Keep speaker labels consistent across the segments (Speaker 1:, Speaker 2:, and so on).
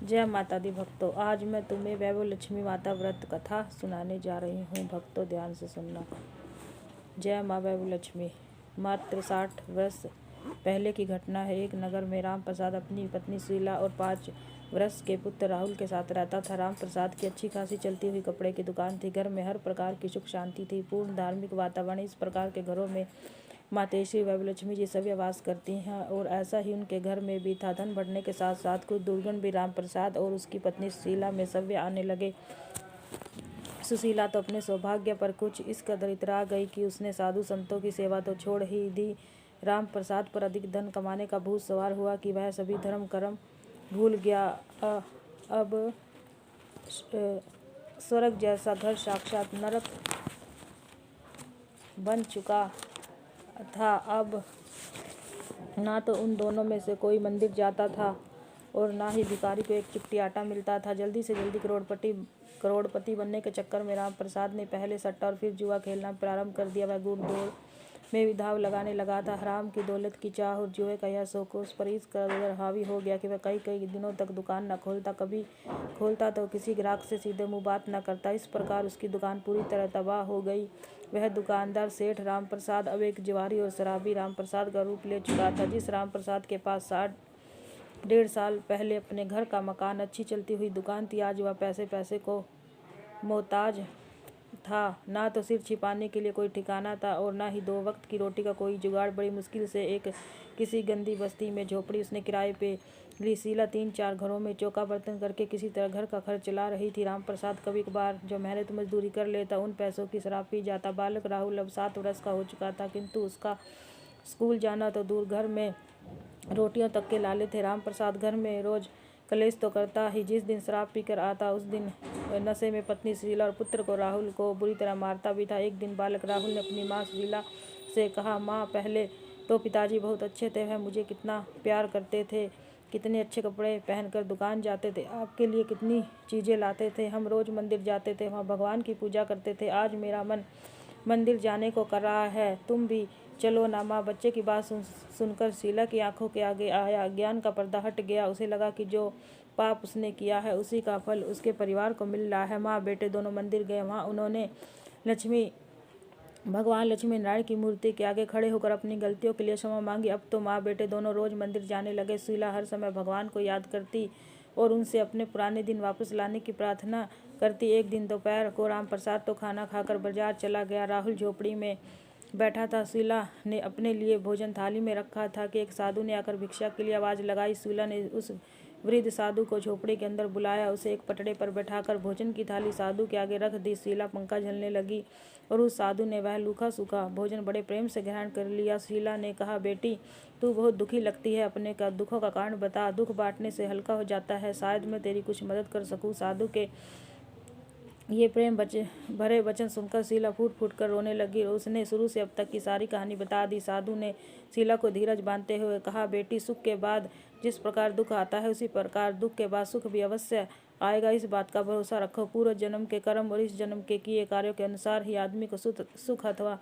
Speaker 1: जय माता दी भक्तों, आज मैं तुम्हें वैभव लक्ष्मी माता व्रत कथा सुनाने जा रही हूँ। भक्तों ध्यान से सुनना। जय माँ वैभव लक्ष्मी। मात्र 60 वर्ष पहले की घटना है। एक नगर में राम प्रसाद अपनी पत्नी शीला और 5 वर्ष के पुत्र राहुल के साथ रहता था। राम प्रसाद की अच्छी खासी चलती हुई कपड़े की दुकान थी। घर में हर प्रकार की सुख शांति थी। पूर्ण धार्मिक वातावरण। इस प्रकार के घरों में मातेश्वरी वैभव लक्ष्मी जी सभी वास करती हैं और ऐसा ही उनके घर में भी था। धन बढ़ने के साथ साथ कुछ दुर्गुण भी राम प्रसाद और उसकी पत्नी शीला में सव्य आने लगे। सुशीला तो अपने सौभाग्य पर कुछ इस कदर इतरा गई कि उसने साधु संतों की सेवा तो छोड़ ही दी। राम प्रसाद पर अधिक धन कमाने का भूत सवार हुआ कि वह सभी धर्म कर्म भूल गया। अब स्वर्ग जैसा घर साक्षात नरक बन चुका था। अब ना तो उन दोनों में से कोई मंदिर जाता था और ना ही भिखारी को एक चिपटी आटा मिलता था। जल्दी से जल्दी करोड़पति बनने के चक्कर में राम प्रसाद ने पहले सट्टा और फिर जुआ खेलना प्रारंभ कर दिया। वह गुड़ दौड़ में भी दांव लगाने लगा था। हराम की दौलत की चाह और जुए का यह शौक उस पर इस कदर हावी हो गया कि वह कई दिनों तक दुकान न खोलता। कभी खोलता तो किसी ग्राहक से सीधे मुंह बात न करता। इस प्रकार उसकी दुकान पूरी तरह तबाह हो गई। वह दुकानदार सेठ राम प्रसाद अब एक जुआरी और शराबी राम प्रसाद का रूप ले चुका था। जिस राम प्रसाद के पास 1.5 साल पहले अपने घर का मकान, अच्छी चलती हुई दुकान थी, आज वह पैसे को मोहताज था। ना तो सिर छिपाने के लिए कोई ठिकाना था और ना ही 2 वक्त की रोटी का कोई जुगाड़। बड़ी मुश्किल से एक किसी गंदी बस्ती में झोपड़ी उसने किराए पे ली। शीला 3-4 घरों में चौका बर्तन करके किसी तरह घर का खर्च चला रही थी। राम प्रसाद कभी कभार जो मेहनत मजदूरी कर लेता, उन पैसों की शराब पी जाता। बालक राहुल अब 7 वर्ष का हो चुका था, किंतु उसका स्कूल जाना तो दूर, घर में रोटियों तक के लाले थे। राम प्रसाद घर में रोज कलेश तो करता ही, जिस दिन शराब पीकर आता उस दिन नशे में पत्नी शीला और पुत्र को राहुल को बुरी तरह मारता भी था। एक दिन बालक राहुल ने अपनी माँ शीला से कहा, माँ, पहले तो पिताजी बहुत अच्छे थे, वह मुझे कितना प्यार करते थे, कितने अच्छे कपड़े पहनकर दुकान जाते थे, आपके लिए कितनी चीज़ें लाते थे, हम रोज मंदिर जाते थे, वहाँ भगवान की पूजा करते थे। आज मेरा मन मंदिर जाने को कर रहा है, तुम भी चलो ना माँ। बच्चे की बात सुनकर शीला की आंखों के आगे आया ज्ञान का पर्दा हट गया। उसे लगा कि जो पाप उसने किया है उसी का फल उसके परिवार को मिल रहा है। माँ बेटे दोनों मंदिर गए। वहाँ उन्होंने भगवान लक्ष्मी नारायण की मूर्ति के आगे खड़े होकर अपनी गलतियों के लिए क्षमा मांगी। अब तो माँ बेटे दोनों रोज मंदिर जाने लगे। शीला हर समय भगवान को याद करती और उनसे अपने पुराने दिन वापस लाने की प्रार्थना करती। एक दिन दोपहर को राम प्रसाद तो खाना खाकर बाजार चला गया। राहुल झोपड़ी में बैठा था। शीला ने अपने लिए भोजन थाली में रखा था कि एक साधु ने आकर भिक्षा के लिए आवाज़ लगाई। शीला ने उस वृद्ध साधु को झोपड़ी के अंदर बुलाया। उसे एक पटड़े पर बैठाकर भोजन की थाली साधु के आगे रख दी। शीला पंखा झलने लगी और उस साधु ने वह रूखा सूखा भोजन बड़े प्रेम से ग्रहण कर लिया। शीला ने कहा, बेटी, तू बहुत दुखी लगती है, अपने का दुखों का कारण बता, दुख बांटने से हल्का हो जाता है, शायद मैं तेरी कुछ मदद कर सकूं। साधु के ये प्रेम भरे वचन सुनकर शीला फूट फूट कर रोने लगी। उसने शुरू से अब तक की सारी कहानी बता दी। साधु ने शीला को धीरज बांधते हुए कहा, बेटी, सुख के बाद जिस प्रकार दुख आता है उसी प्रकार दुख के बाद सुख भी अवश्य आएगा। इस बात का भरोसा रखो। पूर्व जन्म के कर्म और इस जन्म के किए कार्यों के अनुसार ही आदमी को सुख अथवा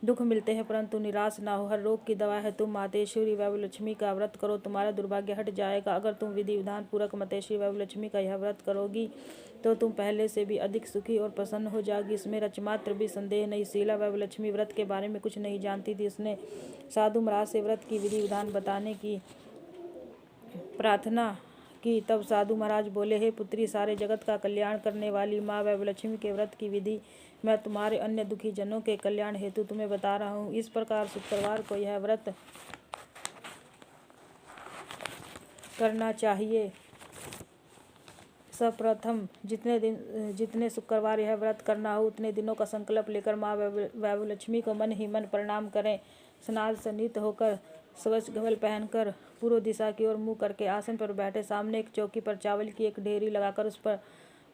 Speaker 1: दुख मिलते हैं, परंतु निराश ना हो। हर रोग की दवा है तुम मातेश्वरी वैभव लक्ष्मी का व्रत करो, तुम्हारा दुर्भाग्य हट जाएगा। अगर तुम विधि विधान पूर्वक मातेश्वरी वैभव लक्ष्मी का यह व्रत करोगी तो तुम पहले से भी अधिक सुखी और प्रसन्न हो जाओगी, इसमें रचमात्र भी संदेह नहीं। शीला वैभव लक्ष्मी व्रत के बारे में कुछ नहीं जानती थी। उसने साधु महाराज से व्रत की विधि विधान बताने की प्रार्थना की। तब साधु महाराज बोले, हे पुत्री, सारे जगत का कल्याण करने वाली माँ वैभव लक्ष्मी के व्रत की विधि मैं तुम्हारे अन्य दुखी जनों के कल्याण हेतु तुम्हें बता रहा हूँ। इस प्रकार शुक्रवार को यह व्रत करना चाहिए। सर्वप्रथम जितने शुक्रवार यह व्रत करना हो उतने दिनों का संकल्प लेकर माँ वैभव लक्ष्मी को मन ही मन प्रणाम करें। स्नान से निवृत्त होकर स्वच्छ गवल पहनकर पूर्व दिशा की ओर मुँह करके आसन पर बैठे। सामने एक चौकी पर चावल की एक ढेरी लगाकर उस पर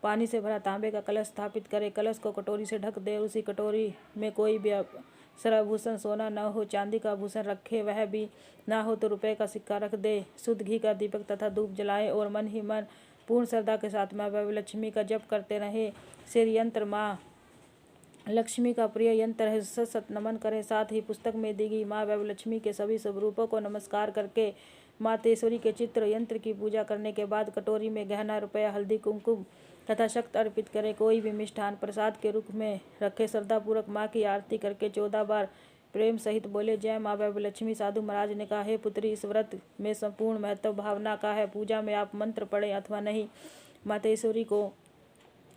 Speaker 1: पानी से भरा तांबे का कलश स्थापित करे। कलश को कटोरी से ढक दे। उसी कटोरी में कोई भी सर्वभूषण सोना न हो, चांदी का आभूषण रखे, वह भी ना हो तो रुपए का सिक्का रख दे। शुद्ध घी का दीपक तथा धूप जलाए और मन ही मन पूर्ण श्रद्धा के साथ माँ वैभव लक्ष्मी का जप करते रहे। शेर यंत्र माँ लक्ष्मी का प्रिय यंत्र है, सत नमन करें। साथ ही पुस्तक में दी गई माँ वैभव लक्ष्मी के सभी स्वरूपों को नमस्कार करके मातेश्वरी के चित्र यंत्र की पूजा करने के बाद कटोरी में गहना, रुपया, हल्दी, कुमकुम तथा शक्त अर्पित करें। कोई भी मिष्ठान प्रसाद के रूप में रखे। श्रद्धापूर्वक माँ की आरती करके 14 बार प्रेम सहित बोले, जय माँ वैभवलक्ष्मी। साधु महाराज ने कहा, हे पुत्री, इस व्रत में संपूर्ण महत्व भावना का है। पूजा में आप मंत्र पढ़ें अथवा नहीं, मातेश्वरी को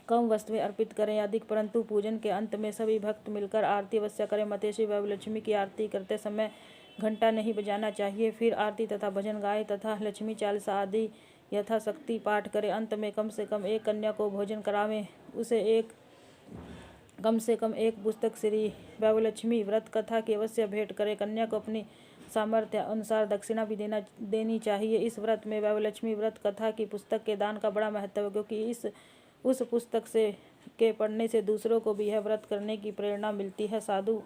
Speaker 1: कम वस्तुएं अर्पित करें अधिक, परंतु पूजन के अंत में सभी भक्त मिलकर आरती अवश्य करें। मातेश्वरी वैभवलक्ष्मी की आरती करते समय घंटा नहीं बजाना चाहिए। फिर आरती तथा भजन गाएं तथा लक्ष्मी चालीसा आदि यथाशक्ति पाठ करें। अंत में कम से कम एक कन्या को भोजन करावें। उसे कम से कम एक पुस्तक श्री वैभवलक्ष्मी व्रत कथा की अवश्य भेंट करें। कन्या को अपनी सामर्थ्य अनुसार दक्षिणा भी देनी चाहिए। इस व्रत में वैभवलक्ष्मी व्रत कथा की पुस्तक के दान का बड़ा महत्व है, क्योंकि उस पुस्तक के पढ़ने से दूसरों को भी यह व्रत करने की प्रेरणा मिलती है। साधु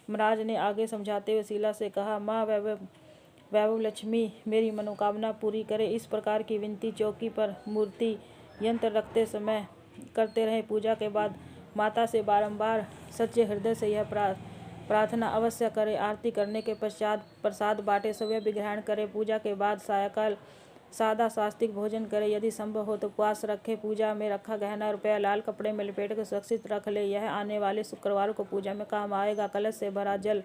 Speaker 1: महाराज ने आगे समझाते हुए शीला से कहा, माँ वैभवलक्ष्मी मेरी मनोकामना पूरी करे। इस प्रकार की विनती चौकी पर मूर्ति यंत्र रखते समय करते रहें। पूजा के बाद माता से बारंबार सच्चे हृदय से यह प्रार्थना अवश्य करें। आरती करने के पश्चात प्रसाद बांटे, स्वयं भी ग्रहण करें। पूजा के बाद सायंकाल सादा सात्विक भोजन करें। यदि संभव हो तो उपवास रखें। पूजा में रखा गहना, रुपया लाल कपड़े में लपेट कर सुरक्षित रख ले। यह आने वाले शुक्रवार को पूजा में काम आएगा। कलश से भरा जल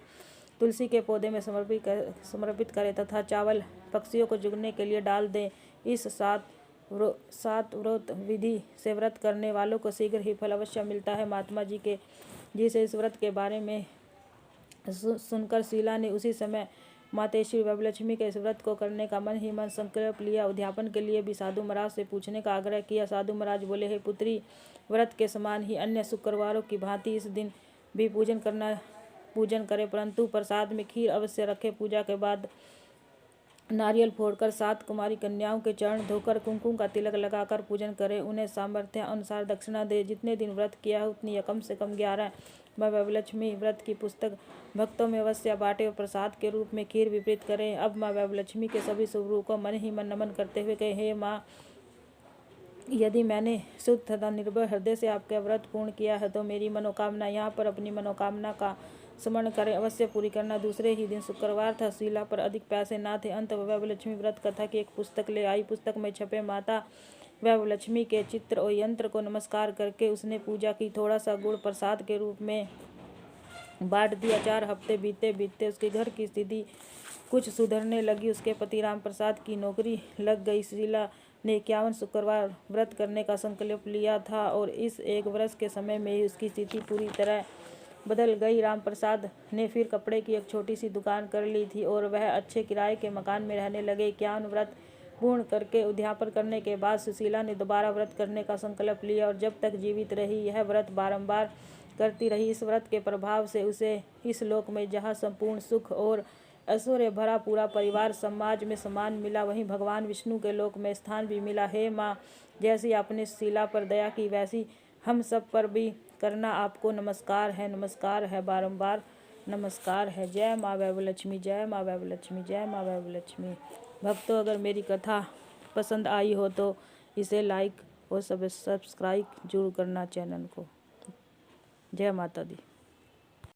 Speaker 1: तुलसी के पौधे में समर्पित करें तथा चावल पक्षियों को चुगने के लिए डाल दें। इस सात व्रत विधि से व्रत करने वालों को शीघ्र ही फल अवश्य मिलता है। महात्मा जी से इस व्रत के बारे में सुनकर शीला ने उसी समय मातेश्वरी वैभवलक्ष्मी के इस व्रत को करने का मन ही मन संकल्प लिया। उद्यापन के लिए भी साधु महाराज से पूछने का आग्रह किया। साधु महाराज बोले, हे पुत्री, व्रत के समान ही अन्य शुक्रवारों की भांति इस दिन भी पूजन करें, परंतु प्रसाद में खीर अवश्य रखें। पूजा के बाद नारियल फोड़कर 7 कुमारी कन्याओं के चरण धोकर कुमकुम का तिलक लगाकर पूजन करें। उन्हें सामर्थ्य अनुसार दक्षिणा दे। जितने दिन व्रत किया है उतनी या कम से कम 11 माँ वैभवलक्ष्मी व्रत की पुस्तक भक्तों में अवश्य बांटे और प्रसाद के रूप में खीर वितरित करें। अब माँ वैभवलक्ष्मी के सभी स्वरूपों को मन ही मन नमन करते हुए कहे, हे माँ, यदि मैंने शुद्ध तथा निर्भय हृदय से आपका व्रत पूर्ण किया है तो मेरी मनोकामना यहाँ पर अपनी मनोकामना का स्मरण करें, अवश्य पूरी करना। दूसरे ही दिन शुक्रवार था। शीला पर अधिक पैसे ना थे। अंत वैभवलक्ष्मी व्रत कथा की एक पुस्तक ले आई। पुस्तक में छपे माता वैभवलक्ष्मी के चित्र और यंत्र को नमस्कार करके उसने पूजा की। थोड़ा सा गुड़ प्रसाद के रूप में बांट दिया। 4 हफ्ते बीतते उसके घर की स्थिति कुछ सुधरने लगी। उसके पति राम प्रसाद की नौकरी लग गई। शीला ने 51 शुक्रवार व्रत करने का संकल्प लिया था और इस 1 वर्ष के समय में ही उसकी स्थिति पूरी तरह बदल गई। राम प्रसाद ने फिर कपड़े की एक छोटी सी दुकान कर ली थी और वह अच्छे किराए के मकान में रहने लगे। 51 व्रत पूर्ण करके उद्यापन करने के बाद सुशीला ने दोबारा व्रत करने का संकल्प लिया और जब तक जीवित रही यह व्रत बारंबार करती रही। इस व्रत के प्रभाव से उसे इस लोक में जहाँ संपूर्ण सुख और ऐश्वर्य भरा पूरा परिवार समाज में सम्मान मिला, वहीं भगवान विष्णु के लोक में स्थान भी मिला। हे माँ, जैसी आपने शीला पर दया की वैसी हम सब पर भी करना। आपको नमस्कार है, बारंबार नमस्कार है। जय माँ वैभवलक्ष्मी, जय माँ वैभवलक्ष्मी, जय माँ वैभवलक्ष्मी। भक्तों, अगर मेरी कथा पसंद आई हो तो इसे लाइक और सब्सक्राइब जरूर करना चैनल को। जय माता दी।